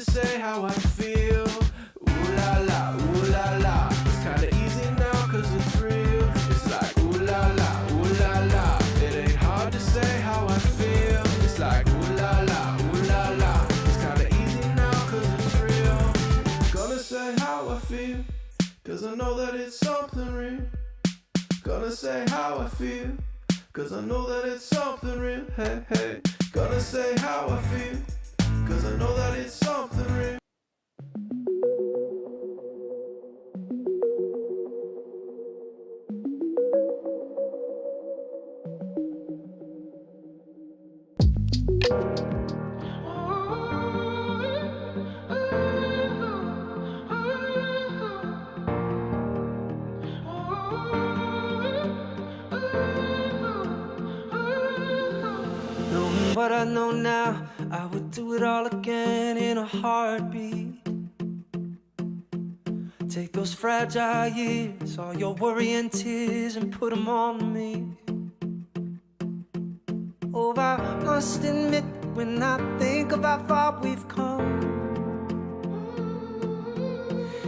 say how I feel. Ooh la la, ooh la la. It's kinda easy now cause it's real. It's like ooh la la, ooh la la. It ain't hard to say how I feel. It's like ooh la la, ooh la la. It's kinda easy now cause it's real. Gonna say how I feel, cause I know that it's something real. Gonna say how I feel, cause I know that it's something real. Hey, hey. Gonna say how I feel, cause I know that it's something real. Knowing what I know now, I would do it all again in a heartbeat. Take those fragile years, all your worry and tears, and put them on me. Oh, I must admit, when I think of how far we've come,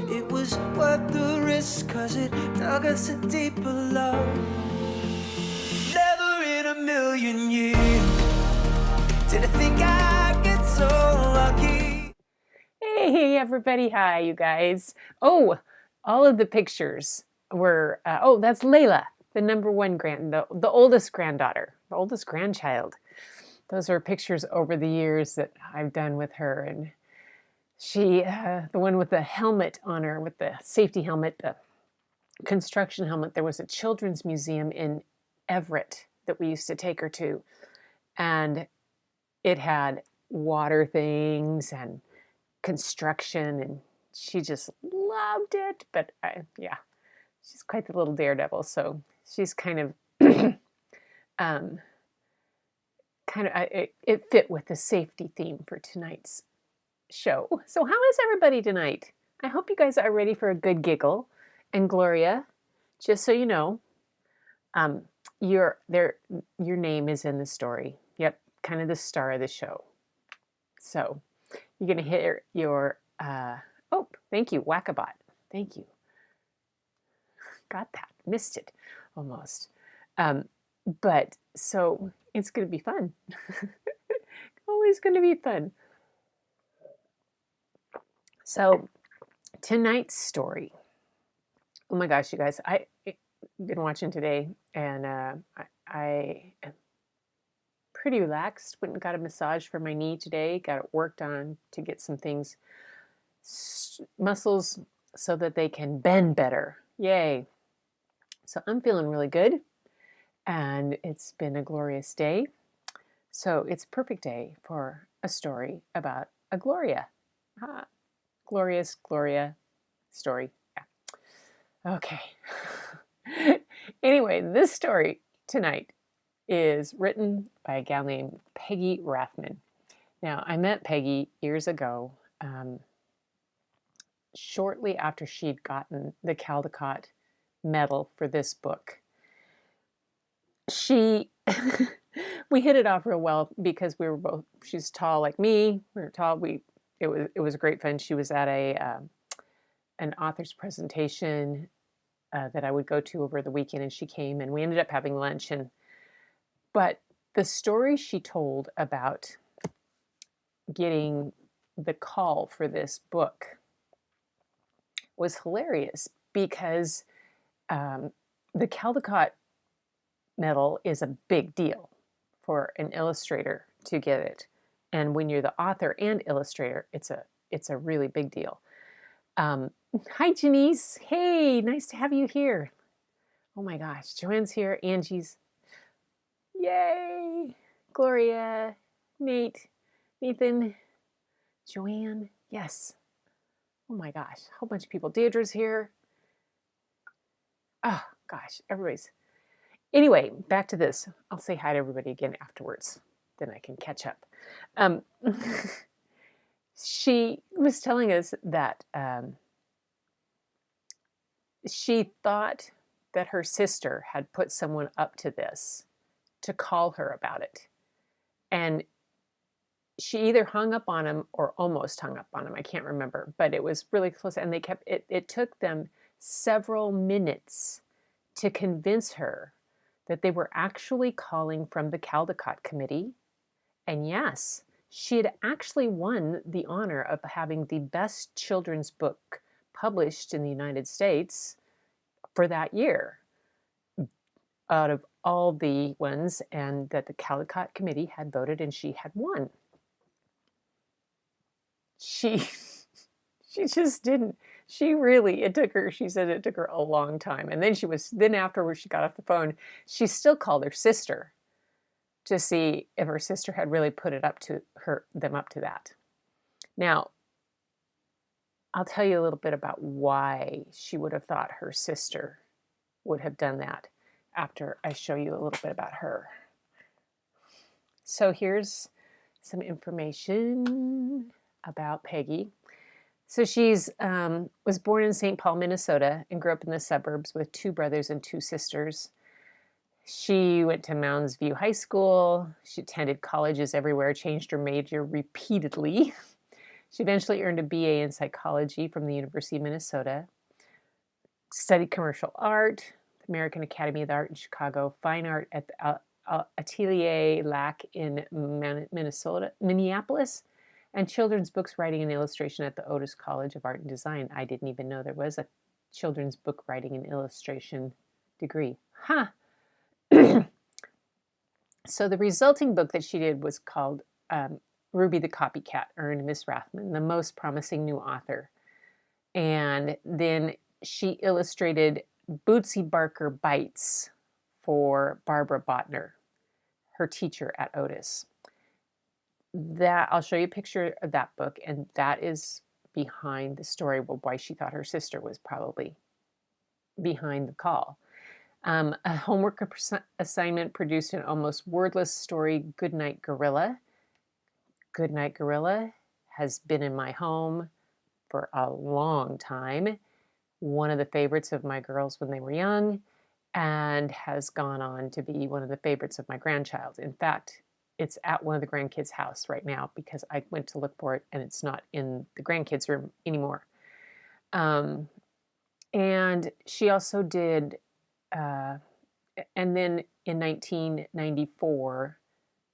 it was worth the risk, cause it dug us a deeper love. Never in a million years did I think I'd get so lucky. Hey everybody, hi you guys. Oh, all of the pictures were, oh, that's Layla, the the oldest granddaughter, the oldest grandchild. Those are pictures over the years that I've done with her. And she, the one with the helmet on her, with the safety helmet, the construction helmet, there was a children's museum in Everett that we used to take her to. And it had water things and construction, and she just loved it. But yeah, she's quite the little daredevil. So she's kind of, it fit with the safety theme for tonight's show. So how is everybody tonight? I hope you guys are ready for a good giggle. And Gloria, just so you know, your name is in the story. Yep, kind of the star of the show. So you're going to hit your, oh, thank you, Wackabot. Thank you. Got that. Missed it almost. But so it's going to be fun. Always going to be fun. So tonight's story. Oh my gosh, you guys, I've been watching today, and I am pretty relaxed. Went and got a massage for my knee today. Got it worked on to get some things, muscles, so that they can bend better. Yay. So I'm feeling really good, and it's been a glorious day. So it's a perfect day for a story about a Gloria. Glorious Gloria story. Yeah. Okay. Anyway, this story tonight is written by a gal named Peggy Rathman. Now, I met Peggy years ago, shortly after she'd gotten the Caldecott Medal for this book. We hit it off real well because we were both, she's tall like me, we were tall, it was great fun. She was at an author's presentation that I would go to over the weekend, and she came, and we ended up having lunch. But the story she told about getting the call for this book was hilarious, because the Caldecott Medal is a big deal for an illustrator to get it. And when you're the author and illustrator, it's a really big deal. Hi, Janice. Hey, nice to have you here. Oh my gosh, Joanne's here. Angie's. Yay. Gloria, Nate, Nathan, Joanne. Yes. Oh my gosh, a whole bunch of people. Deirdre's here. Oh gosh, everybody's. Anyway, back to this. I'll say hi to everybody again afterwards. Then I can catch up. She was telling us that she thought that her sister had put someone up to this, to call her about it. And she either hung up on him or almost hung up on him. I can't remember, but it was really close. And they kept it. It took them several minutes to convince her that they were actually calling from the Caldecott Committee. And yes, she had actually won the honor of having the best children's book published in the United States for that year out of all the ones, and that the Caldecott Committee had voted, and she had won. She she just didn't. It took her, she said it took her a long time. And then afterwards she got off the phone, she still called her sister to see if her sister had really put it up to them up to that. Now, I'll tell you a little bit about why she would have thought her sister would have done that after I show you a little bit about her. So here's some information about Peggy. So she's was born in St. Paul, Minnesota, and grew up in the suburbs with 2 brothers and 2 sisters. She went to Mounds View High School. She attended colleges everywhere, changed her major repeatedly. She eventually earned a BA in psychology from the University of Minnesota. Studied commercial art, American Academy of Art in Chicago, fine art at the Atelier Lac in Minneapolis, and children's books writing and illustration at the Otis College of Art and Design. I didn't even know there was a children's book writing and illustration degree. Huh. So the resulting book that she did was called Ruby the Copycat, earned Miss Rathman the most promising new author. And then she illustrated Bootsy Barker Bites for Barbara Botner, her teacher at Otis. That I'll show you a picture of that book, and that is behind the story of why she thought her sister was probably behind the call. A homework assignment produced an almost wordless story, Goodnight Gorilla. Goodnight Gorilla has been in my home for a long time. One of the favorites of my girls when they were young, and has gone on to be one of the favorites of my grandchild. In fact, it's at one of the grandkids' house right now because I went to look for it and it's not in the grandkids' room anymore. And she also did, and then in 1994,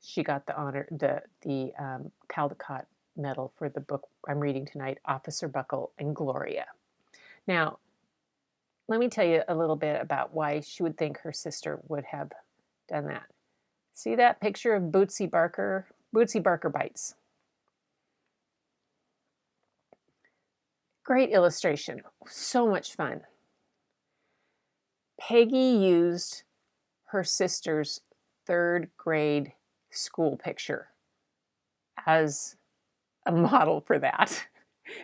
she got the honor, the Caldecott Medal for the book I'm reading tonight, Officer Buckle and Gloria. Now, let me tell you a little bit about why she would think her sister would have done that. See that picture of Bootsy Barker? Bootsy Barker Bites. Great illustration. So much fun. Peggy used her sister's 3rd grade school picture as a model for that.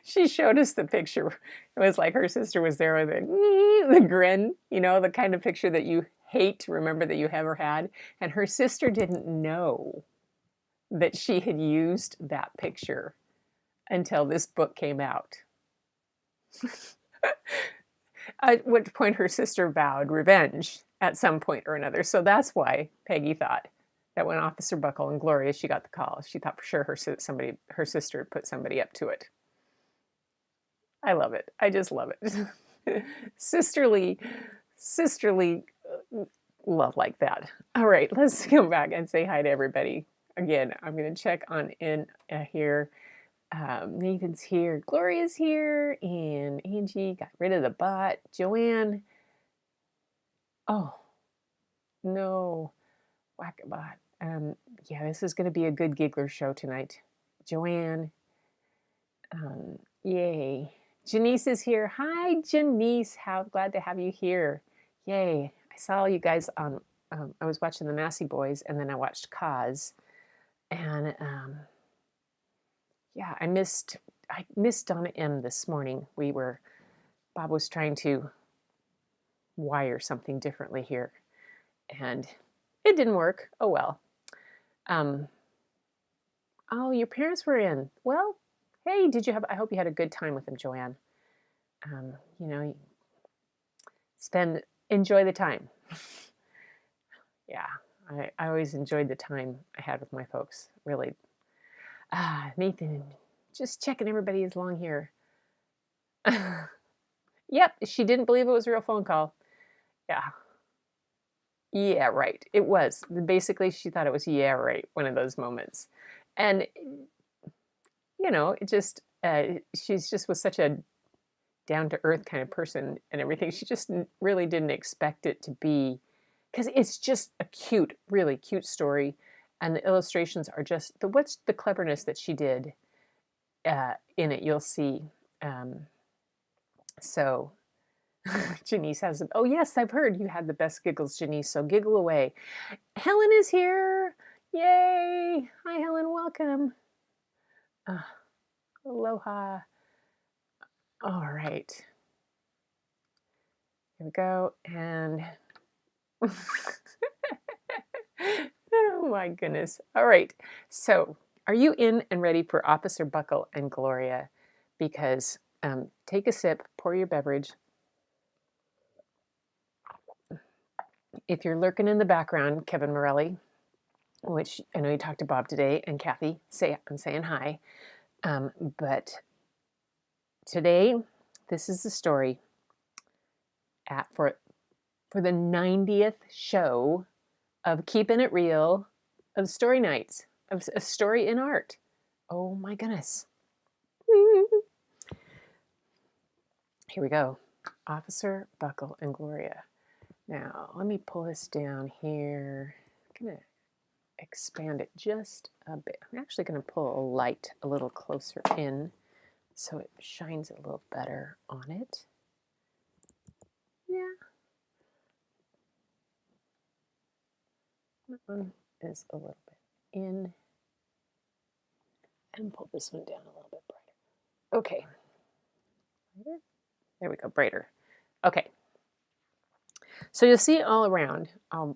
She showed us the picture. It was like her sister was there with the grin, you know, the kind of picture that you hate to remember that you ever had. And her sister didn't know that she had used that picture until this book came out. At which point her sister vowed revenge at some point or another. So that's why Peggy thought that when Officer Buckle and Gloria, she got the call, she thought for sure her sister had put somebody up to it. I love it. I just love it. sisterly love like that. All right, let's go back and say hi to everybody. Again, I'm going to check on in here. Nathan's here, Gloria's here, and Angie got rid of the bot. Joanne, oh no, whack a bot. Yeah, this is going to be a good giggler show tonight. Joanne, yay. Janice is here. Hi, Janice. How glad to have you here. Yay. I saw you guys on, I was watching the Massey Boys, and then I watched Cause. And yeah, I missed Donna M this morning. Bob was trying to wire something differently here, and it didn't work. Oh well. Oh, your parents were in. Well, hey, I hope you had a good time with them, Joanne. You know, enjoy the time. Yeah, I always enjoyed the time I had with my folks, really. Nathan, just checking everybody is along here. Yep, she didn't believe it was a real phone call. Yeah. Yeah, right. It was. Basically, she thought it was, yeah, right, one of those moments. And, it just, she's just was such a down to earth kind of person and everything. She just really didn't expect it to be, because it's just a cute, really cute story. And the illustrations are just, what's the cleverness that she did in it, you'll see. So Janice has, oh yes, I've heard you had the best giggles, Janice, so giggle away. Helen is here. Yay. Hi, Helen, welcome. Aloha. All right. Here we go. And oh my goodness. All right. So are you in and ready for Officer Buckle and Gloria? Because take a sip, pour your beverage. If you're lurking in the background, Kevin Morelli, which I know you talked to Bob today, and Kathy, I'm saying hi. But today, this is the story for the 90th show of Keeping It Real, of Story Nights, of a story in art. Oh my goodness. Here we go. Officer Buckle and Gloria. Now, let me pull this down here. I'm going to expand it just a bit. I'm actually going to pull a light a little closer in so it shines a little better on it. Yeah. That one is a little bit in. And pull this one down a little bit brighter. Okay. There we go, brighter. Okay. So you'll see all around, you're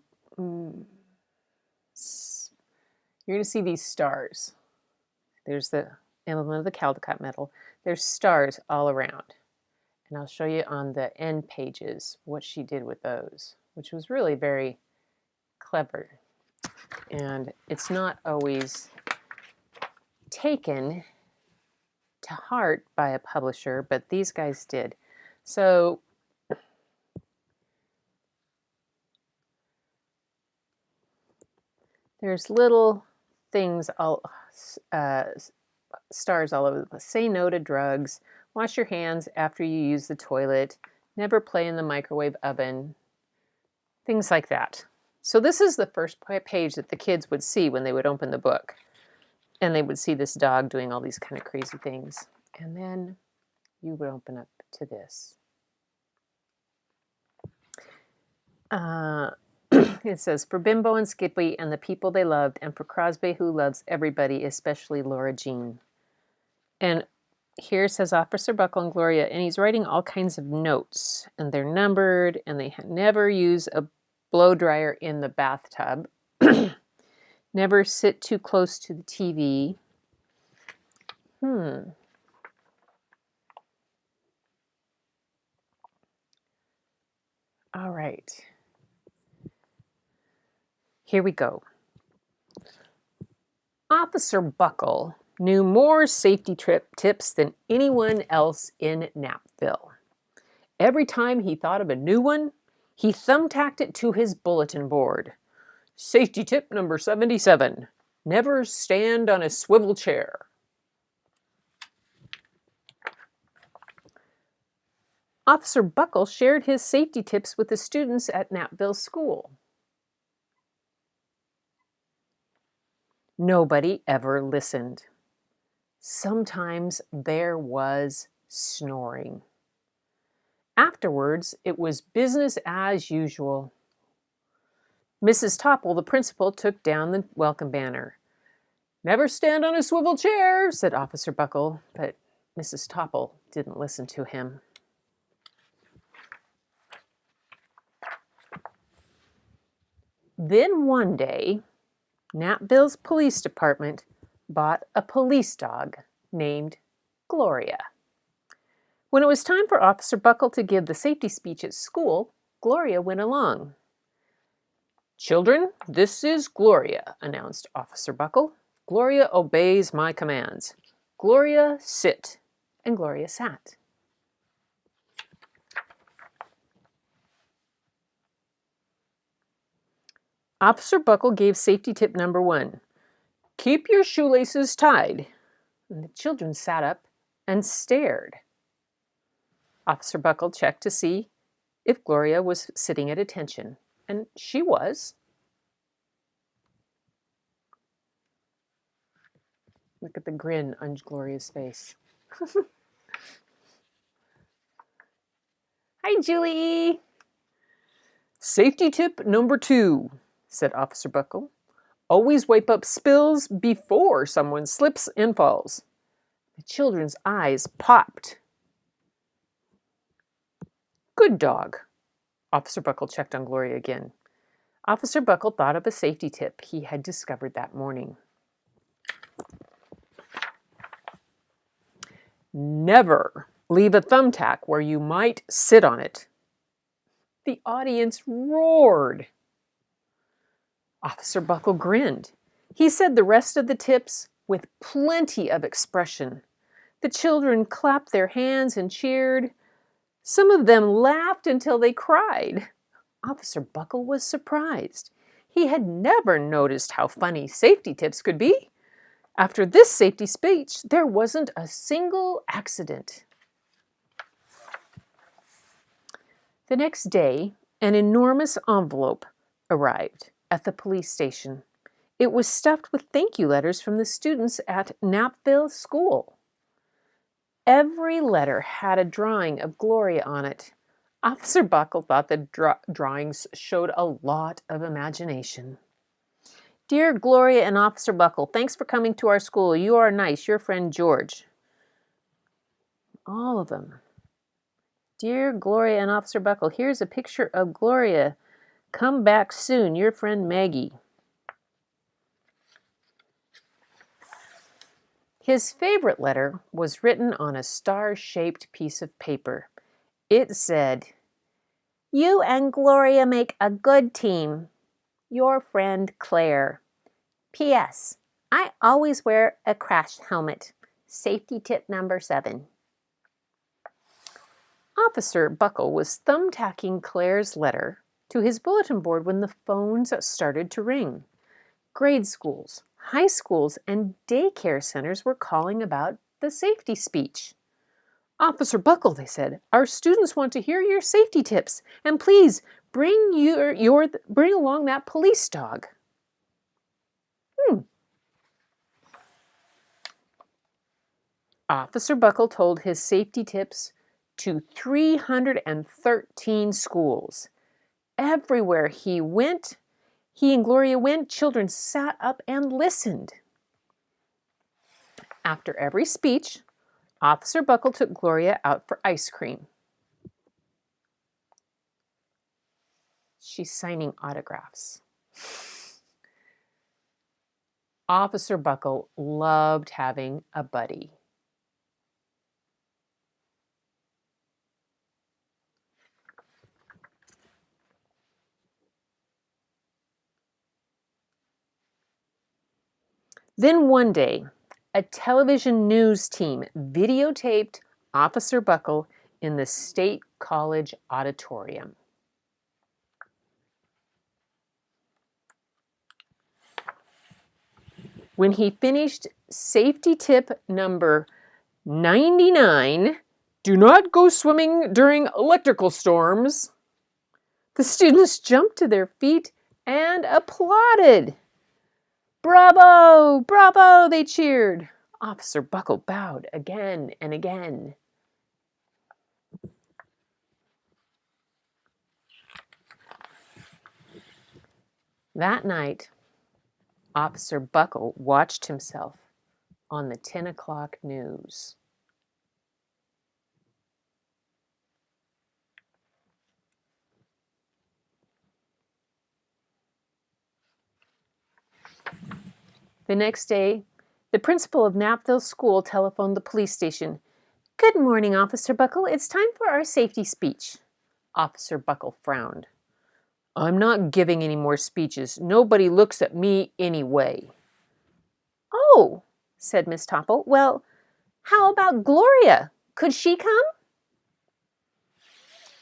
going to see these stars. There's the emblem of the Caldecott Medal. There's stars all around. And I'll show you on the end pages what she did with those, which was really very clever. And it's not always taken to heart by a publisher, but these guys did. So there's little things, stars all over. Say no to drugs. Wash your hands after you use the toilet. Never play in the microwave oven. Things like that. So this is the first page that the kids would see when they would open the book. And they would see this dog doing all these kind of crazy things. And then you would open up to this. It says, for Bimbo and Skippy and the people they loved, and for Crosby who loves everybody, especially Laura Jean. And here says Officer Buckle and Gloria, and he's writing all kinds of notes, and they're numbered, and they never use a blow dryer in the bathtub. Never sit too close to the TV. All right. Here we go. Officer Buckle knew more safety tips than anyone else in Knappville. Every time he thought of a new one, he thumbtacked it to his bulletin board. Safety tip number 77, never stand on a swivel chair. Officer Buckle shared his safety tips with the students at Knappville School. Nobody ever listened. Sometimes there was snoring. Afterwards, it was business as usual. Mrs. Topple, the principal, took down the welcome banner. Never stand on a swivel chair, said Officer Buckle, but Mrs. Topple didn't listen to him. Then one day, Knappville's police department bought a police dog named Gloria. When it was time for Officer Buckle to give the safety speech at school, Gloria went along. Children, this is Gloria, announced Officer Buckle. Gloria obeys my commands. Gloria, sit. And Gloria sat. Officer Buckle gave safety tip number 1. Keep your shoelaces tied. And the children sat up and stared. Officer Buckle checked to see if Gloria was sitting at attention, and she was. Look at the grin on Gloria's face. Hi, Julie. Safety tip number 2, said Officer Buckle. Always wipe up spills before someone slips and falls. The children's eyes popped. Good dog. Officer Buckle checked on Gloria again. Officer Buckle thought of a safety tip he had discovered that morning. Never leave a thumbtack where you might sit on it. The audience roared. Officer Buckle grinned. He said the rest of the tips with plenty of expression. The children clapped their hands and cheered. Some of them laughed until they cried. Officer Buckle was surprised. He had never noticed how funny safety tips could be. After this safety speech, there wasn't a single accident. The next day, an enormous envelope arrived at the police station. It was stuffed with thank you letters from the students at Knapville School. Every letter had a drawing of Gloria on it. Officer Buckle thought the drawings showed a lot of imagination. Dear Gloria and Officer Buckle, thanks for coming to our school. You are nice. Your friend George. All of them. Dear Gloria and Officer Buckle, here's a picture of Gloria. Come back soon. Your friend Maggie. His favorite letter was written on a star-shaped piece of paper. It said, You and Gloria make a good team. Your friend Claire. P.S. I always wear a crash helmet. Safety tip number 7. Officer Buckle was thumbtacking Claire's letter to his bulletin board when the phones started to ring. Grade schools, high schools, and daycare centers were calling about the safety speech. Officer Buckle, they said, our students want to hear your safety tips, and please bring along that police dog. Officer Buckle told his safety tips to 313 schools. Everywhere he and Gloria went, children sat up and listened. After every speech, Officer Buckle took Gloria out for ice cream. She's signing autographs. Officer Buckle loved having a buddy. Then one day, a television news team videotaped Officer Buckle in the State College auditorium. When he finished safety tip number 99, do not go swimming during electrical storms, the students jumped to their feet and applauded. Bravo! Bravo! They cheered. Officer Buckle bowed again and again. That night, Officer Buckle watched himself on the 10 o'clock news. The next day, the principal of Knapville School telephoned the police station. Good morning, Officer Buckle. It's time for our safety speech. Officer Buckle frowned. I'm not giving any more speeches. Nobody looks at me anyway. Oh, said Miss Topple. Well, how about Gloria? Could she come?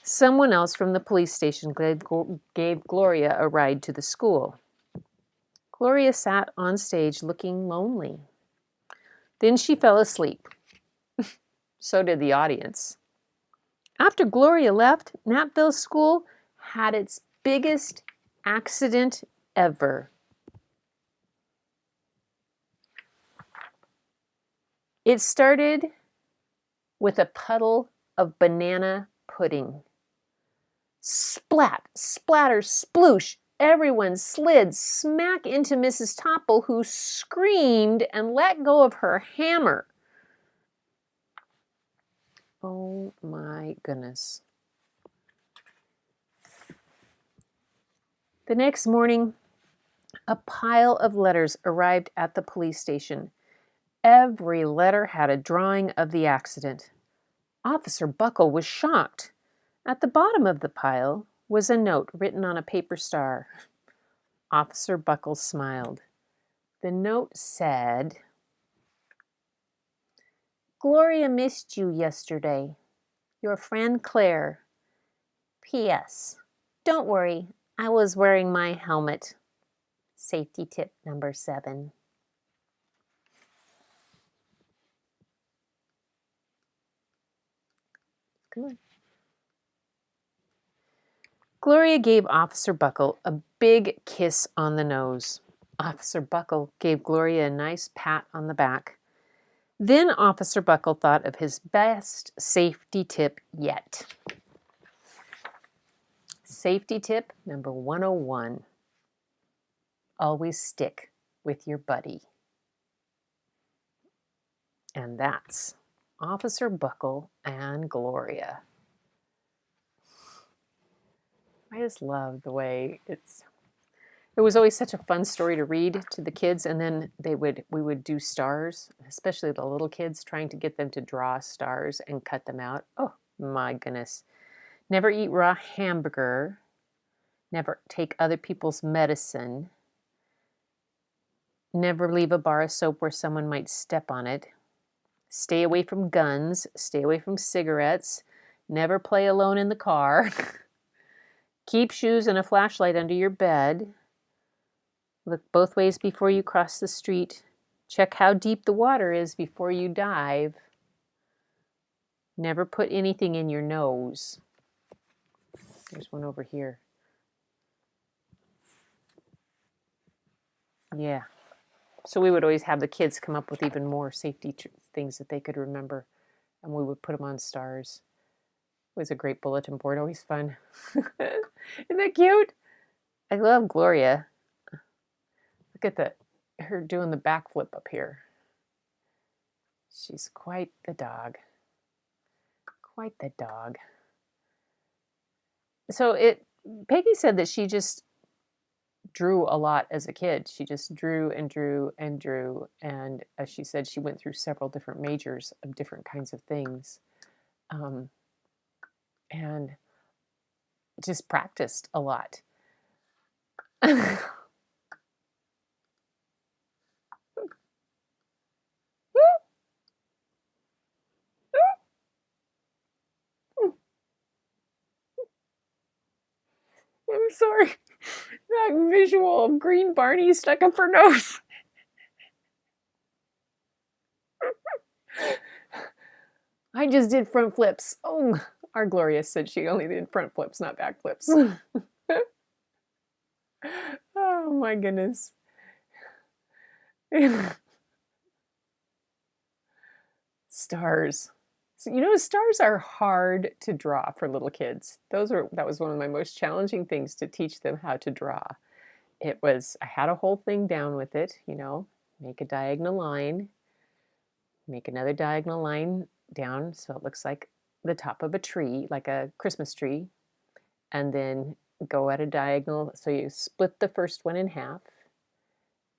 Someone else from the police station gave Gloria a ride to the school. Gloria sat on stage looking lonely. Then she fell asleep. So did the audience. After Gloria left, Knappville School had its biggest accident ever. It started with a puddle of banana pudding. Splat, splatter, sploosh. Everyone slid smack into Mrs. Topple, who screamed and let go of her hammer. Oh my goodness. The next morning, a pile of letters arrived at the police station. Every letter had a drawing of the accident. Officer Buckle was shocked. At the bottom of the pile was a note written on a paper star. Officer Buckle smiled. The note said, Gloria missed you yesterday. Your friend Claire. P.S. Don't worry, I was wearing my helmet. Safety tip number 7. Come on. Gloria gave Officer Buckle a big kiss on the nose. Officer Buckle gave Gloria a nice pat on the back. Then Officer Buckle thought of his best safety tip yet. Safety tip number 101. Always stick with your buddy. And that's Officer Buckle and Gloria. I just love the way it was always such a fun story to read to the kids, and then we would do stars, especially the little kids, trying to get them to draw stars and cut them out. Oh my goodness. Never eat raw hamburger. Never take other people's medicine. Never leave a bar of soap where someone might step on it. Stay away from guns. Stay away from cigarettes. Never play alone in the car. Keep shoes and a flashlight under your bed. Look both ways before you cross the street. Check how deep the water is before you dive. Never put anything in your nose. There's one over here. Yeah. So we would always have the kids come up with even more safety things that they could remember, and we would put them on stars. It was a great bulletin board, always fun. Isn't that cute? I love Gloria. Look at her doing the backflip up here. She's quite the dog. Quite the dog. So Peggy said that she just drew a lot as a kid. She just drew and drew and drew. And as she said, she went through several different majors of different kinds of things. And just practiced a lot. I'm sorry. That visual of green Barney stuck up her nose. I just did front flips. Oh, our Gloria said she only did front flips, not back flips. Oh my goodness. Stars. So, stars are hard to draw for little kids. That was one of my most challenging things, to teach them how to draw. I had a whole thing down with it, make a diagonal line, make another diagonal line down so it looks like the top of a tree, like a Christmas tree, and then go at a diagonal. So you split the first one in half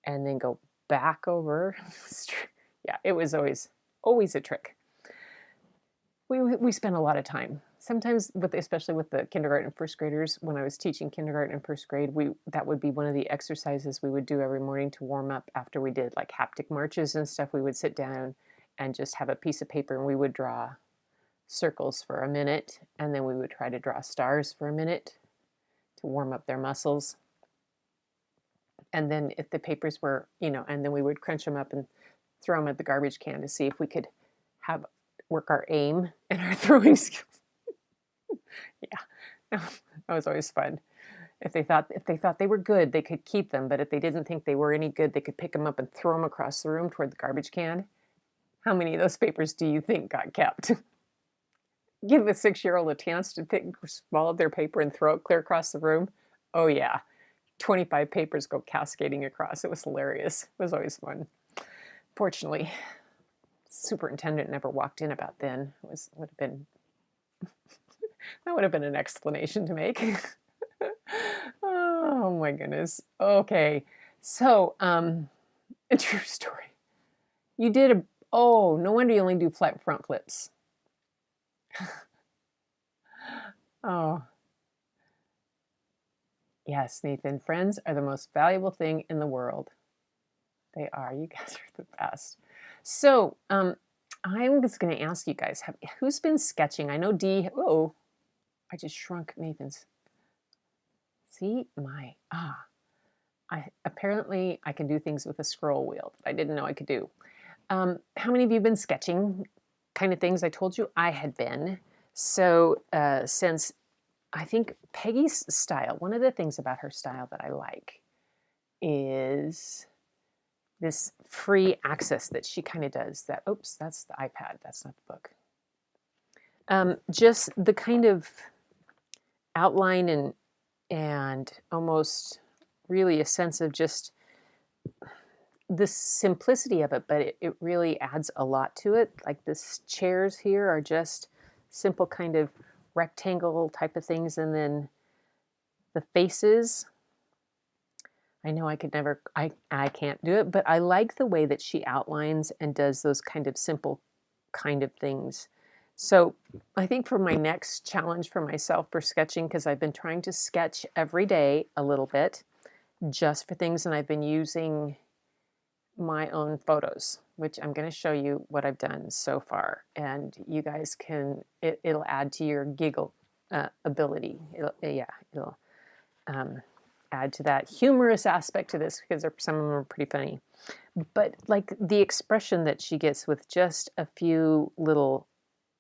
and then go back over. Yeah, it was always a trick. We spent a lot of time sometimes especially with the kindergarten and first graders, when I was teaching kindergarten and first grade, that would be one of the exercises we would do every morning to warm up after we did like haptic marches and stuff. We would sit down and just have a piece of paper and we would draw circles for a minute, and then we would try to draw stars for a minute to warm up their muscles. And then if the papers were, and then we would crunch them up and throw them at the garbage can to see if we could work our aim and our throwing skills. Yeah, that was always fun. If they thought they were good, they could keep them. But if they didn't think they were any good, they could pick them up and throw them across the room toward the garbage can. How many of those papers do you think got kept? Give a 6-year-old a chance to swallow their paper and throw it clear across the room. Oh yeah, 25 papers go cascading across. It was hilarious. It was always fun. Fortunately, superintendent never walked in about then. That would have been an explanation to make. Oh my goodness. Okay, so a true story. You did oh, no wonder you only do front flips. Oh. Yes, Nathan, friends are the most valuable thing in the world. They are. You guys are the best. So, I'm just going to ask you guys, who's been sketching? I know Dee, I just shrunk Nathan's. See, apparently I can do things with a scroll wheel that I didn't know I could do. How many of you have been sketching kind of things? I told you I had been. So since I think Peggy's style, one of the things about her style that I like is this free access that she kind of does. Oops, that's the iPad, that's not the book. Just the kind of outline and almost really a sense of just the simplicity of it, but it really adds a lot to it. Like this chairs here are just simple kind of rectangle type of things, and then the faces, I know I could never, I can't do it, but I like the way that she outlines and does those kind of simple kind of things. So I think for my next challenge for myself for sketching, because I've been trying to sketch every day a little bit just for things, and I've been using my own photos, which I'm going to show you what I've done so far, and you guys can, it'll add to your giggle ability. It'll add to that humorous aspect to this, because some of them are pretty funny. But like the expression that she gets with just a few little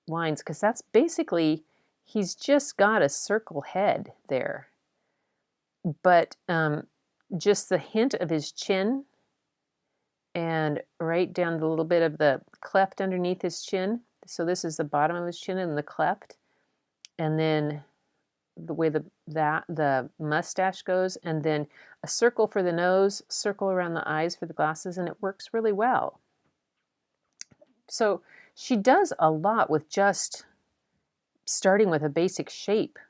lines, because that's basically, he's just got a circle head there, but just the hint of his chin and right down the little bit of the cleft underneath his chin. So this is the bottom of his chin and the cleft, and then the way the mustache goes, and then a circle for the nose, circle around the eyes for the glasses, and it works really well. So she does a lot with just starting with a basic shape.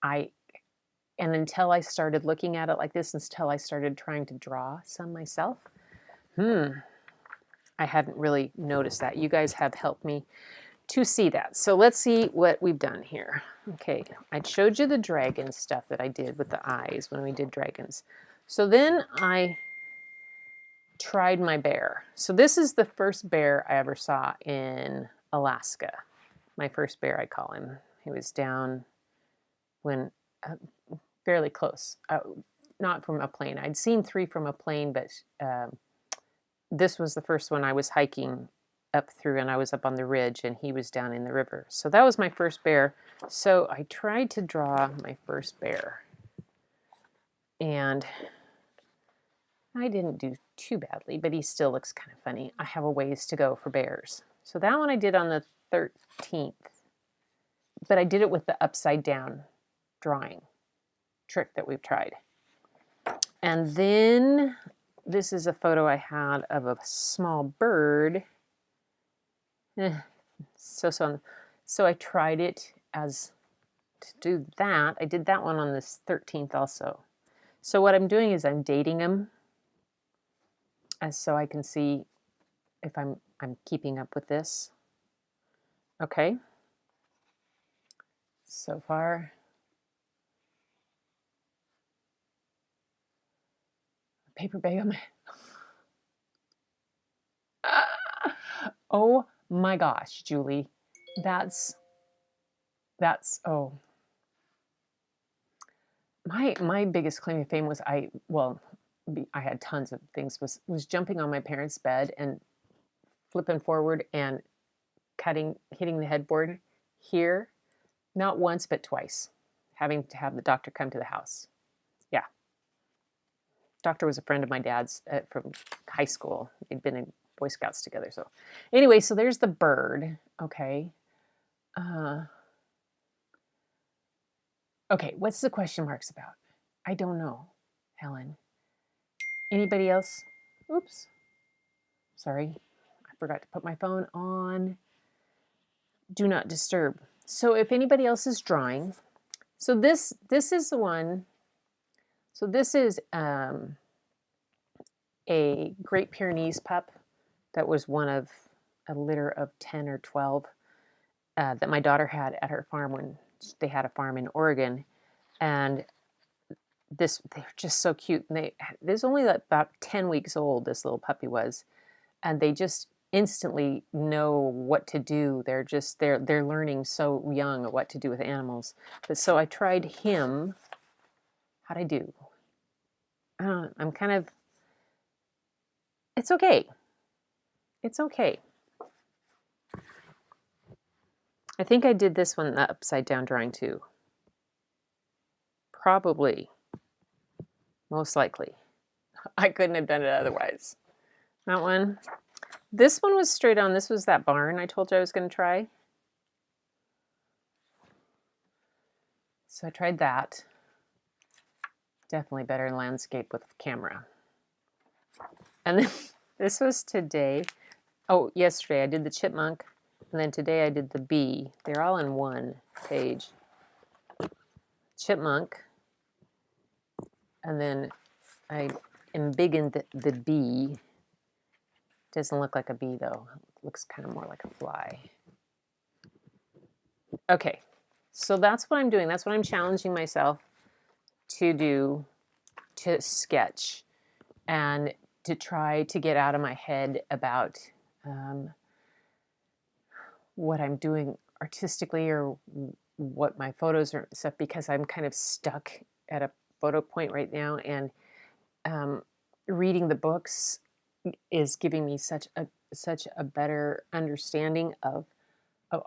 And until I started looking at it like this, until I started trying to draw some myself, I hadn't really noticed that. You guys have helped me to see that. So let's see what we've done here. Okay, I showed you the dragon stuff that I did with the eyes when we did dragons. So then I tried my bear. So this is the first bear I ever saw in Alaska. My first bear, I call him. He was down when fairly close, not from a plane. I'd seen 3 from a plane, but this was the first one I was hiking up through, and I was up on the ridge and he was down in the river. So that was my first bear. So I tried to draw my first bear, and I didn't do too badly, but he still looks kind of funny. I have a ways to go for bears. So that one I did on the 13th, but I did it with the upside down drawing trick that we've tried. And then this is a photo I had of a small bird. So I tried it as to do that. I did that one on this 13th also. So what I'm doing is I'm dating them, as so I can see if I'm keeping up with this. Okay. so far. Paper bag on my... Oh my gosh, Julie. That's, oh. My biggest claim to fame was I had tons of things, was jumping on my parents' bed and flipping forward and hitting the headboard here, not once, but twice, having to have the doctor come to the house. Yeah. Doctor was a friend of my dad's from high school. They'd been in Boy Scouts together. So anyway, so there's the bird. Okay. Okay, what's the question marks about? I don't know, Helen. Anybody else? Oops. Sorry. I forgot to put my phone on do not disturb. So if anybody else is drawing, so this is the one. So this is a Great Pyrenees pup that was one of a litter of 10 or 12 that my daughter had at her farm when they had a farm in Oregon. And they're just so cute. And there's only about 10 weeks old, this little puppy was. And they just instantly know what to do. They're learning so young what to do with animals. But so I tried him. How'd I do? I'm kind of, it's okay. It's okay. I think I did this one the upside down drawing too. Probably. Most likely. I couldn't have done it otherwise. That one. This one was straight on. This was that barn I told you I was going to try. So I tried that. Definitely better in landscape with camera. And then this was today. Oh, yesterday I did the chipmunk. And then today I did the bee. They're all in one page. Chipmunk. And then I embiggened the bee. Doesn't look like a bee though. It looks kind of more like a fly. Okay, so that's what I'm doing. That's what I'm challenging myself to do, to sketch and to try to get out of my head about what I'm doing artistically or what my photos are stuff, because I'm kind of stuck at a photo point right now, and reading the books is giving me such a better understanding of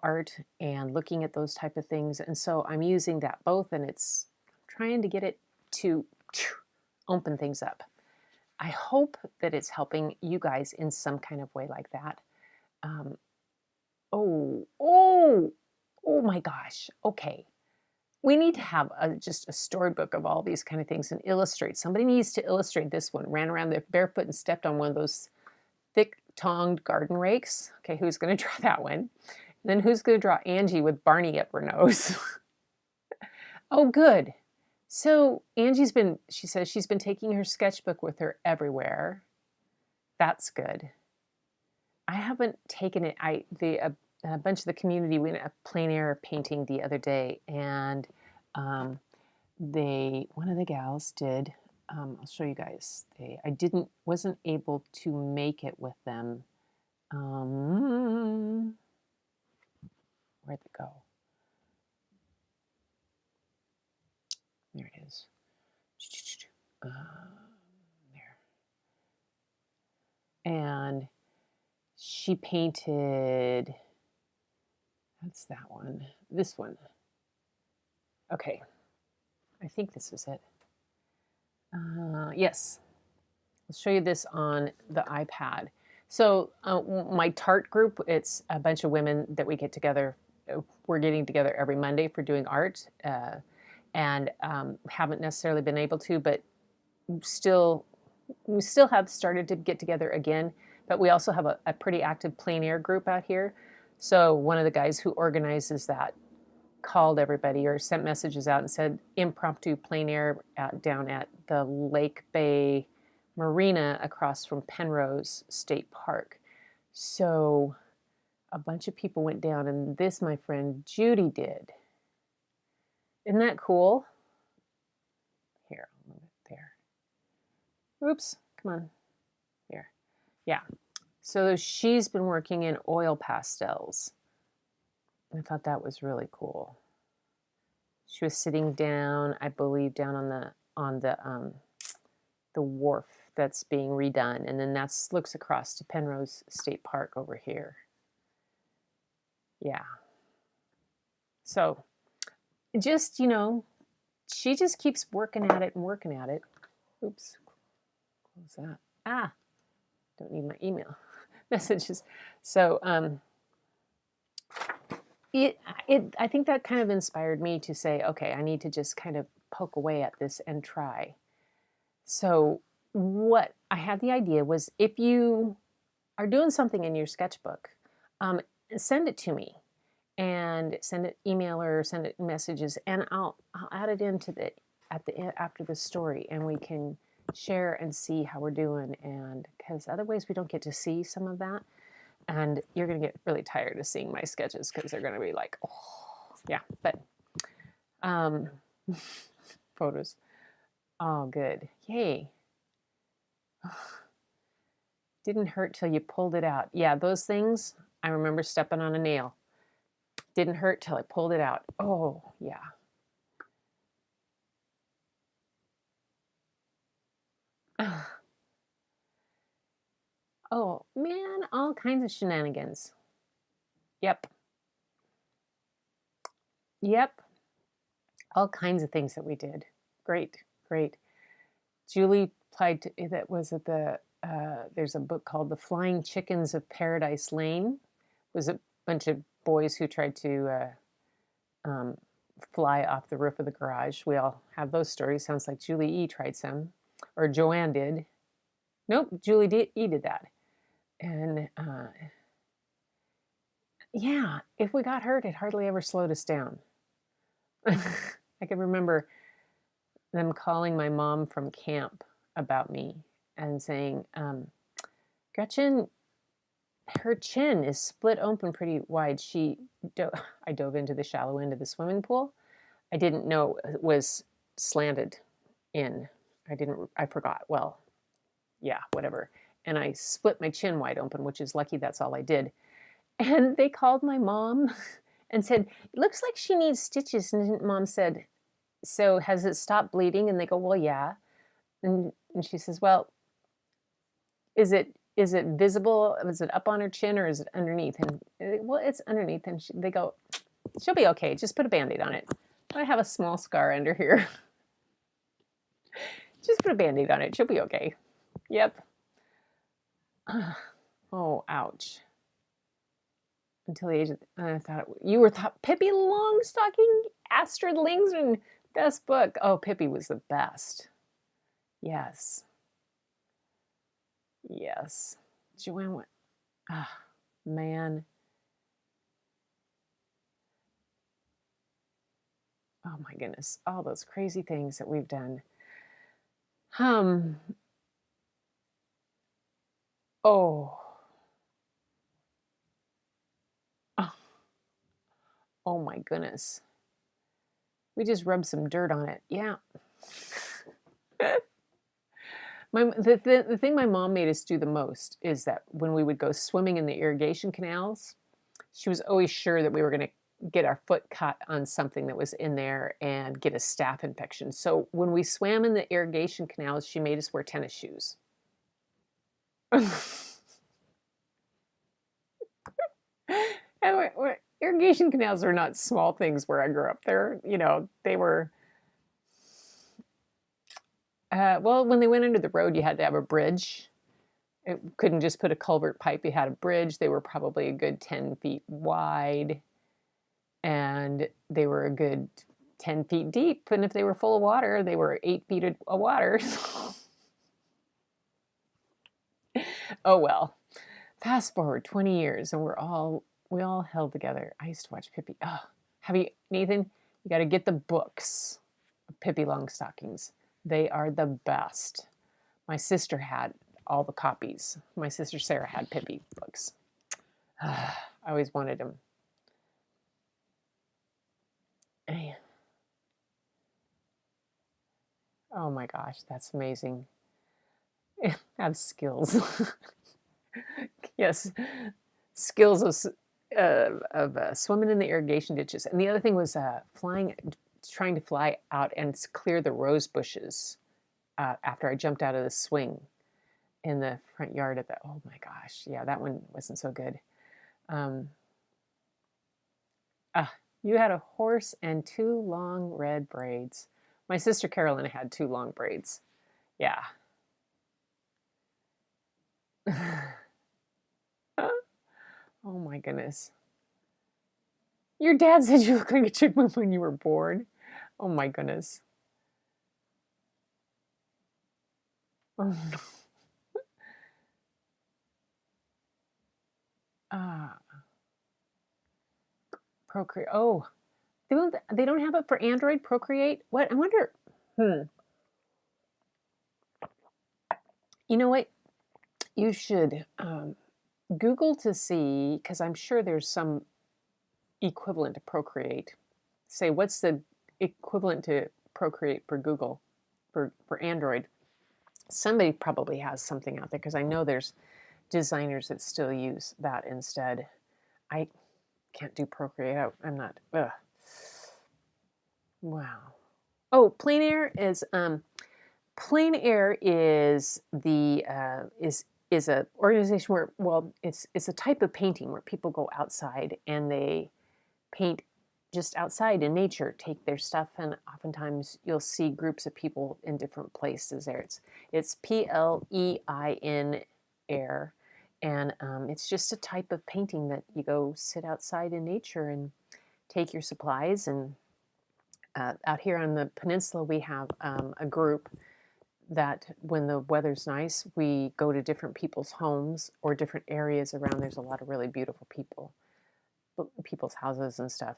art and looking at those type of things. And so I'm using that both, and it's trying to get it to open things up. I hope that it's helping you guys in some kind of way like that. Oh my gosh. Okay. We need to have just a storybook of all these kind of things and illustrate. Somebody needs to illustrate this one. Ran around there barefoot and stepped on one of those thick-tonged garden rakes. Okay, who's going to draw that one? And then who's going to draw Angie with Barney up her nose? Oh, good. So she says she's been taking her sketchbook with her everywhere. That's good. I haven't taken it. A bunch of the community went a plein air painting the other day, and one of the gals did. I'll show you guys. Wasn't able to make it with them. Where'd it go? There it is. There. And she painted. That's that one. This one. Okay. I think this is it. Yes. I'll show you this on the iPad. So my Tart group, it's a bunch of women that we get together. We're getting together every Monday for doing art, and haven't necessarily been able to, but we still have started to get together again. But we also have a pretty active plein air group out here. So one of the guys who organizes that called everybody or sent messages out and said impromptu plein air down at the Lake Bay Marina across from Penrose State Park. So a bunch of people went down, and this my friend Judy did. Isn't that cool? Here, I'll move it there. Oops, come on. Here. Yeah. So she's been working in oil pastels. I thought that was really cool. She was sitting down, I believe, down on the wharf that's being redone, and then that's looks across to Penrose State Park over here. Yeah. So just, you know, she just keeps working at it and working at it. Oops. Close that. Ah, don't need my email messages. So I think that kind of inspired me to say, okay, I need to just kind of poke away at this and try. So what I had the idea was, if you are doing something in your sketchbook, send it to me, and send it email or send it messages, and I'll add it into the after the story, and we can share and see how we're doing. And because otherwise we don't get to see some of that, and you're gonna get really tired of seeing my sketches because they're gonna be like, oh yeah. But photos. Oh, good. Yay. Didn't hurt till you pulled it out. Yeah, those things, I remember stepping on a nail. Didn't hurt till I pulled it out. Oh, yeah. Oh, man, all kinds of shenanigans. Yep. Yep. All kinds of things that we did. Great, great. Julie applied to, that was at the, there's a book called The Flying Chickens of Paradise Lane. It was a bunch of boys who tried to fly off the roof of the garage. We all have those stories. Sounds like Julie E. tried some, or Joanne did. Nope, Julie E. did that. And yeah, if we got hurt, it hardly ever slowed us down. I can remember them calling my mom from camp about me and saying, Gretchen, her chin is split open pretty wide. I dove into the shallow end of the swimming pool. I didn't know it was slanted in. I forgot. Well, yeah, whatever. And I split my chin wide open, which is lucky that's all I did. And they called my mom and said, it looks like she needs stitches. And Mom said, so has it stopped bleeding? And they go, well, yeah. And she says, well, is it visible? Is it up on her chin or is it underneath? And well, it's underneath. And they go, she'll be okay. Just put a Band-Aid on it. I have a small scar under here. Just put a Band-Aid on it. She'll be okay. Yep. Oh, ouch. Until the age of, I thought you were Pippi Longstocking, Astrid Lindgren, best book. Oh, Pippi was the best. Yes. Yes. Joanne went, man. Oh my goodness. All those crazy things that we've done. Oh. Oh my goodness. We just rubbed some dirt on it. Yeah. The thing my mom made us do the most is that when we would go swimming in the irrigation canals, she was always sure that we were going to get our foot caught on something that was in there and get a staph infection. So when we swam in the irrigation canals, she made us wear tennis shoes. And irrigation canals are not small things where I grew up. They were, well, when they went under the road, you had to have a bridge. It couldn't just put a culvert pipe. You had a bridge. They were probably a good 10 feet wide, and they were a good 10 feet deep. And if they were full of water, they were 8 feet of water. Oh, well, fast forward 20 years, and we all held together. I used to watch Pippi. Oh, Nathan, you got to get the books of Pippi Longstockings. They are the best. My sister had all the copies. My sister Sarah had Pippi books. I always wanted them. Oh my gosh, that's amazing. Have skills. Yes, skills of swimming in the irrigation ditches. And the other thing was trying to fly out and clear the rose bushes after I jumped out of the swing in the front yard of the, oh my gosh, yeah, that one wasn't so good. You had a horse and 2 long red braids. My sister Carolyn had 2 long braids. Yeah. Oh my goodness. Your dad said you look like a chipmunk when you were born. Oh my goodness. Oh no. Procreate. Oh, they don't have it for Android, Procreate? What? I wonder. You know what? You should Google to see, because I'm sure there's some equivalent to Procreate. Say, what's the equivalent to Procreate for Google, for Android? Somebody probably has something out there, because I know there's designers that still use that instead. I can't do Procreate. I'm not. Ugh. Wow. Oh, Plein Air is the is a organization where, well, it's a type of painting where people go outside and they paint just outside in nature, take their stuff, and oftentimes you'll see groups of people in different places there. It's PLEIN Air, and it's just a type of painting that you go sit outside in nature and take your supplies. And out here on the peninsula, we have a group that when the weather's nice, we go to different people's homes or different areas around. There's a lot of really beautiful people's houses and stuff.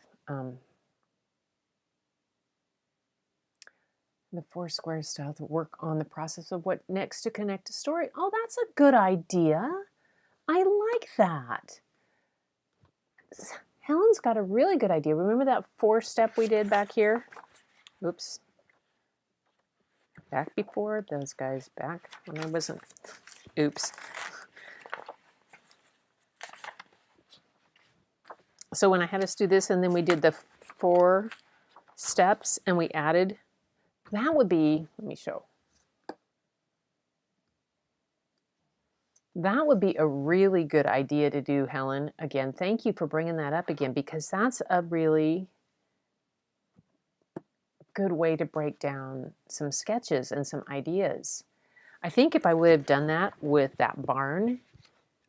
The 4 square style to work on the process of what next to connect a story. Oh, that's a good idea. I like that. Helen's got a really good idea. Remember that 4-step we did back here? Oops. Back before those guys, back when I wasn't. Oops. So when I had us do this and then we did the 4 steps and we added, that would be, let me show. That would be a really good idea to do, Helen. Again, thank you for bringing that up again, because that's a really good way to break down some sketches and some ideas. I think if I would have done that with that barn,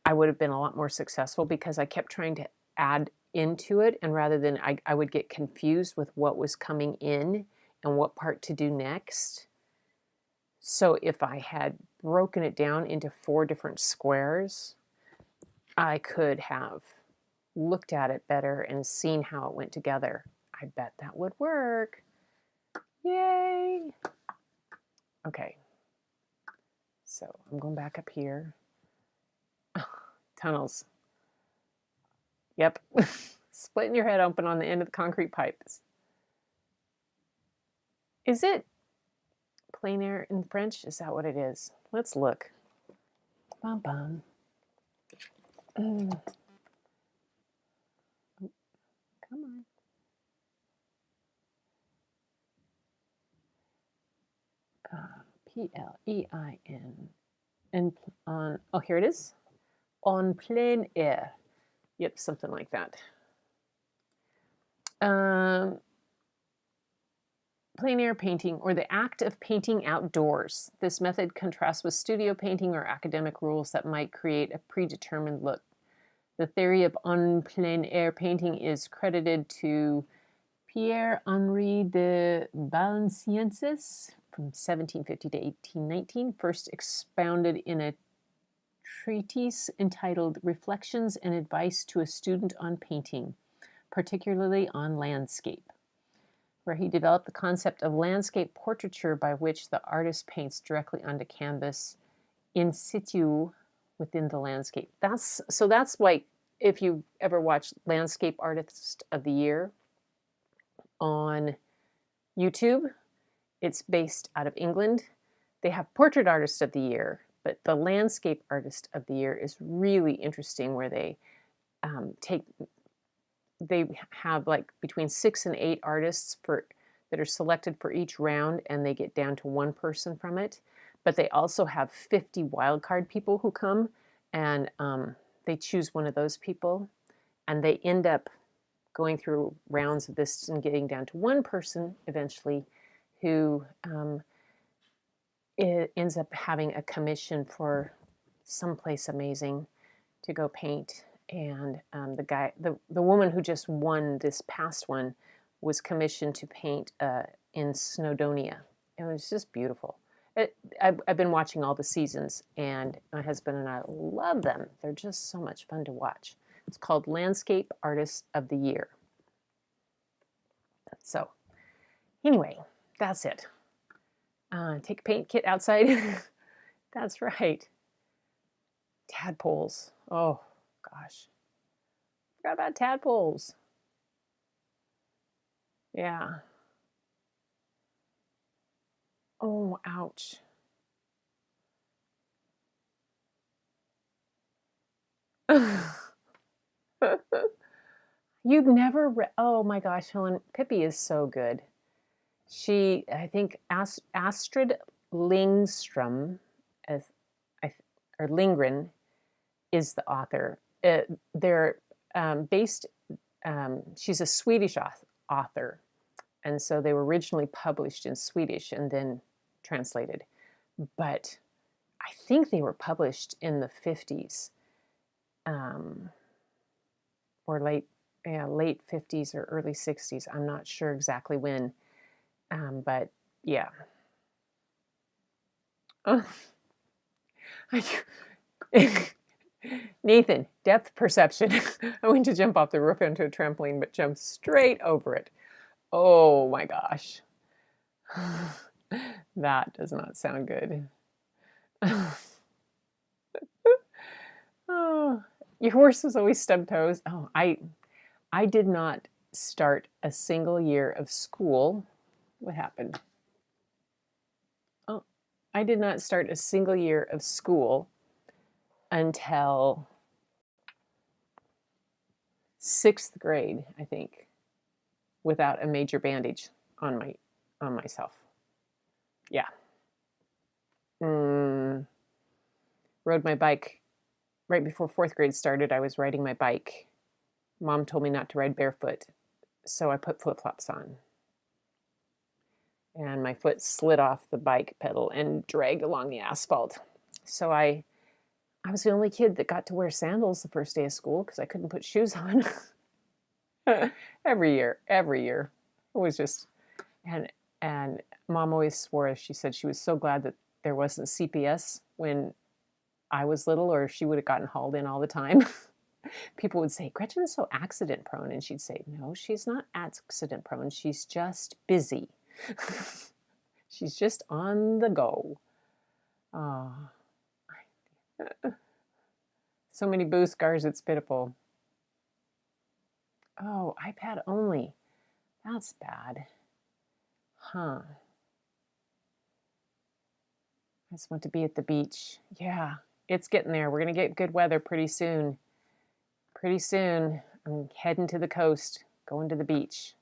I would have been a lot more successful, because I kept trying to add into it, and rather than I would get confused with what was coming in and what part to do next. So if I had broken it down into 4 different squares, I could have looked at it better and seen how it went together. I bet that would work. Yay! Okay. So I'm going back up here. Tunnels. Yep. Splitting your head open on the end of the concrete pipes. Is it plein air in French? Is that what it is? Let's look. Bum bum. Come on. P-L-E-I-N. And on, oh, here it is. En plein air. Yep, something like that. Plein air painting, or the act of painting outdoors. This method contrasts with studio painting or academic rules that might create a predetermined look. The theory of en plein air painting is credited to Pierre-Henri de Valenciennes from 1750 to 1819, first expounded in a treatise entitled Reflections and Advice to a Student on Painting, particularly on landscape, where he developed the concept of landscape portraiture, by which the artist paints directly onto canvas in situ within the landscape. That's like, if you ever watched Landscape Artist of the Year on YouTube, It's based out of England. They have Portrait Artist of the Year, but the Landscape Artist of the Year is really interesting, where they they have like between 6 and 8 artists that are selected for each round, and they get down to one person from it. But they also have 50 wildcard people who come, and they choose one of those people, and they end up going through rounds of this and getting down to one person eventually, who it ends up having a commission for someplace amazing to go paint. And the woman who just won this past one was commissioned to paint in Snowdonia. It was just beautiful. I've been watching all the seasons, and my husband and I love them. They're just so much fun to watch. It's called Landscape Artist of the Year. So anyway, that's it. Take a paint kit outside. That's right. Tadpoles. Oh, gosh. Forgot about tadpoles. Yeah. Oh, ouch. You've never read... Oh, my gosh, Helen. Pippi is so good. She, I think, Astrid Lindgren, or Lindgren, is the author. They're based... she's a Swedish author, and so they were originally published in Swedish and then translated. But I think they were published in the 50s, or late 50s or early 60s. I'm not sure exactly when, but yeah. Oh. Nathan, depth perception. I went to jump off the roof onto a trampoline, but jumped straight over it. Oh my gosh. That does not sound good. Oh, your horse was always stub toes. Oh, I did not start a single year of school. What happened? Oh, I did not start a single year of school until 6th grade, I think, without a major bandage on myself. Yeah. Rode my bike right before 4th grade started. I was riding my bike. Mom told me not to ride barefoot, so I put flip-flops on. And my foot slid off the bike pedal and dragged along the asphalt. So I was the only kid that got to wear sandals the first day of school because I couldn't put shoes on. Every year. It was just, and Mom always swore, she said she was so glad that there wasn't CPS when I was little, or she would have gotten hauled in all the time. People would say, Gretchen is so accident prone. And she'd say, no, she's not accident prone. She's just busy. She's just on the go. Oh. So many boo scars, it's pitiful. Oh, iPad only. That's bad. Huh. I just want to be at the beach. Yeah, it's getting there. We're going to get good weather pretty soon. Pretty soon, I'm heading to the coast, going to the beach.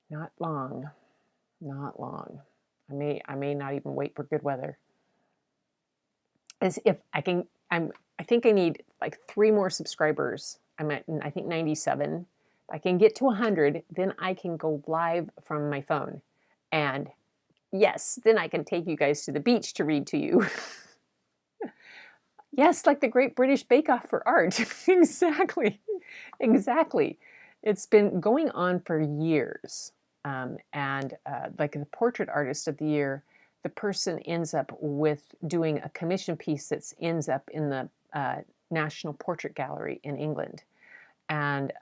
Not long. Not long. I may not even wait for good weather. As if I can, I think I need like 3 more subscribers. I'm at, I think, 97. If I can get to 100, then I can go live from my phone. And yes, then I can take you guys to the beach to read to you. Yes, like the Great British Bake Off for art. Exactly. Exactly. It's been going on for years. Like the Portrait Artist of the Year, the person ends up with doing a commission piece that ends up in the National Portrait Gallery in England. And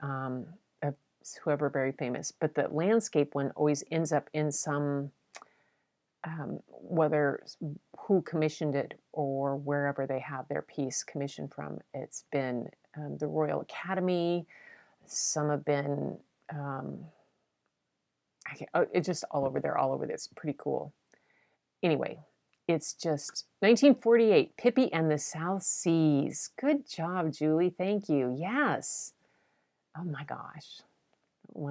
whoever very famous. But the landscape one always ends up in some, whether who commissioned it or wherever they have their piece commissioned from. It's been the Royal Academy. Some have been, I it's just all over there, all over there. It's pretty cool. Anyway, it's just 1948, Pippi and the South Seas. Good job, Julie. Thank you. Yes. Oh my gosh. No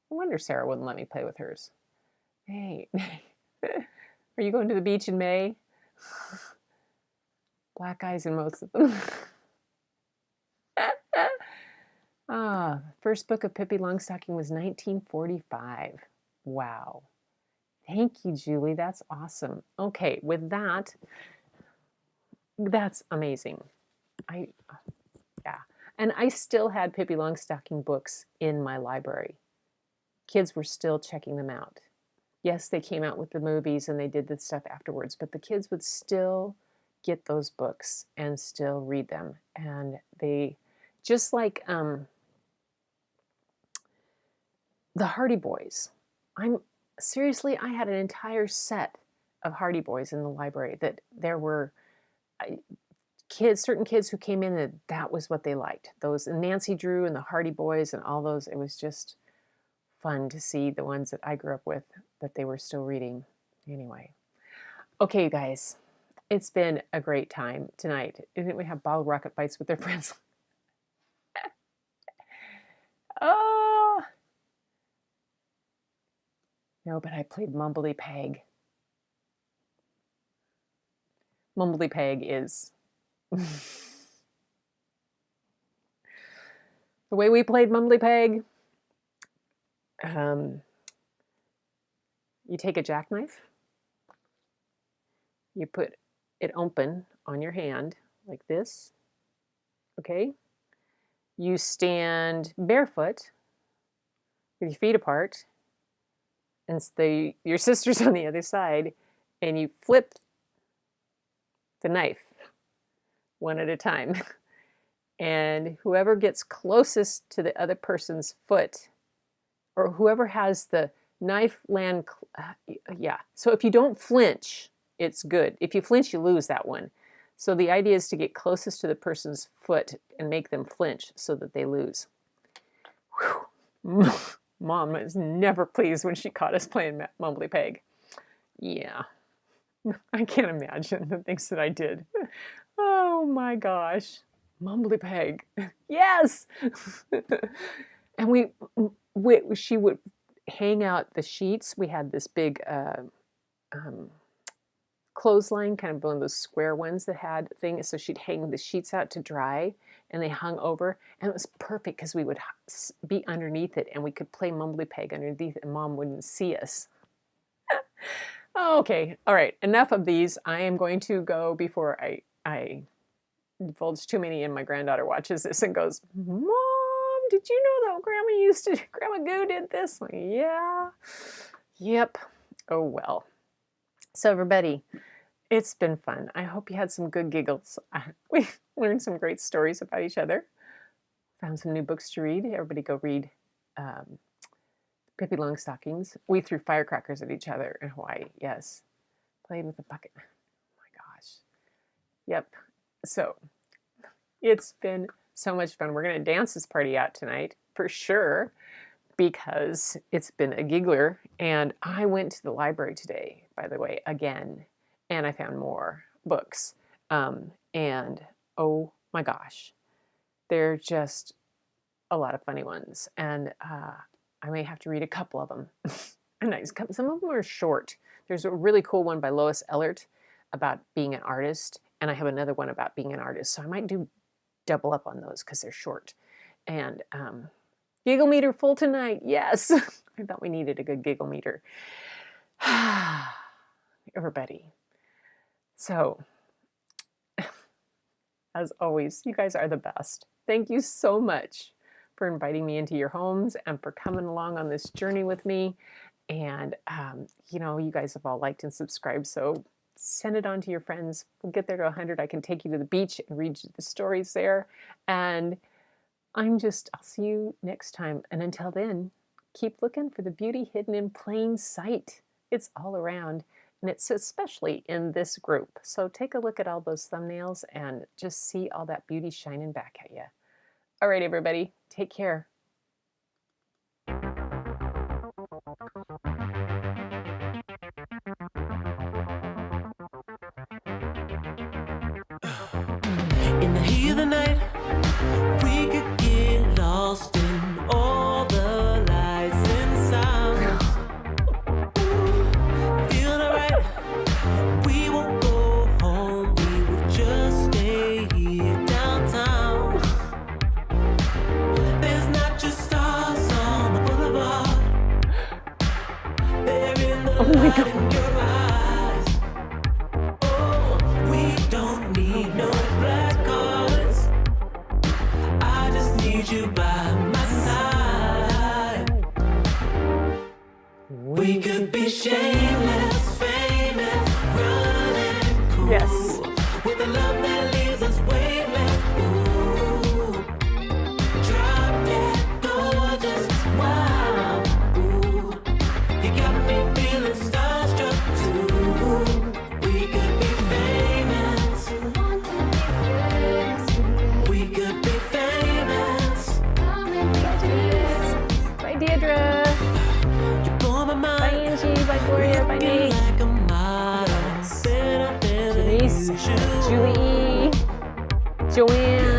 wonder Sarah wouldn't let me play with hers. Hey, are you going to the beach in May? Black eyes in most of them. First book of Pippi Longstocking was 1945. Wow. Thank you, Julie. That's awesome. Okay, with that, that's amazing. Yeah. And I still had Pippi Longstocking books in my library. Kids were still checking them out. Yes, they came out with the movies and they did the stuff afterwards, but the kids would still get those books and still read them. And they, just like the Hardy Boys. Seriously, I had an entire set of Hardy Boys in the library that there were certain kids who came in that was what they liked. Those, and Nancy Drew and the Hardy Boys and all those. It was just fun to see the ones that I grew up with that they were still reading. Anyway. Okay, you guys. It's been a great time tonight. Didn't we have bottle rocket fights with their friends? Oh! No, but I played Mumbledy Peg. Mumbledy Peg is... the way we played Mumbledy Peg, you take a jackknife, you put it open on your hand like this, okay? You stand barefoot with your feet apart, and your sister's on the other side, and you flip the knife one at a time. And whoever gets closest to the other person's foot, or whoever has the knife land, yeah. So if you don't flinch, it's good. If you flinch, you lose that one. So the idea is to get closest to the person's foot and make them flinch so that they lose. Whew. Mom was never pleased when she caught us playing Mumbledy Peg. Yeah. I can't imagine the things that I did. Oh my gosh. Mumbledy Peg. Yes! And she would hang out the sheets. We had this big clothesline, kind of one of those square ones that had things. So she'd hang the sheets out to dry, and they hung over. And it was perfect because we would be underneath it, and we could play Mumbledy Peg underneath it, and Mom wouldn't see us. Okay, all right, enough of these. I am going to go before I divulge too many, and my granddaughter watches this and goes, Mom, did you know that Grandma Goo did this? Like, yeah, yep, oh well. So everybody, it's been fun. I hope you had some good giggles. We learned some great stories about each other. Found some new books to read. Everybody go read Pippi Longstockings. We threw firecrackers at each other in Hawaii. Yes. Played with a bucket. Oh my gosh. Yep. So it's been so much fun. We're going to dance this party out tonight for sure because it's been a giggler. And I went to the library today, by the way, again, and I found more books. And oh my gosh, they're just a lot of funny ones. And I may have to read a couple of them. Some of them are short. There's a really cool one by Lois Ehlert about being an artist, and I have another one about being an artist. So I might do double up on those because they're short. And giggle meter full tonight. Yes. I thought we needed a good giggle meter. Everybody. So, as always, you guys are the best. Thank you so much for inviting me into your homes and for coming along on this journey with me. And, you know, you guys have all liked and subscribed, so send it on to your friends. We'll get there to 100. I can take you to the beach and read you the stories there. And I'll see you next time. And until then, keep looking for the beauty hidden in plain sight. It's all around, and it's especially in this group. So take a look at all those thumbnails and just see all that beauty shining back at you. All right, everybody, take care. In the heat of the night, we could get lost in all the lights and sounds. Feel alright, we won't go home, we will just stay here downtown. There's not just stars on the boulevard, they're in the light in your eyes. Oh, we don't need no black cards, I just need you by my side. We could be shameless, famous, running cool. Yes. With a love that leaves us weightless. Ooh. Drop dead gorgeous. Wow. Ooh. You got me feeling starstruck too. We could be famous. We could be famous. Bye, Deirdre. You blow my mind. Bye, Angie. Bye, Gloria. Bye, Nate. Like a model. Better than Denise. you should. Julie. Joanne.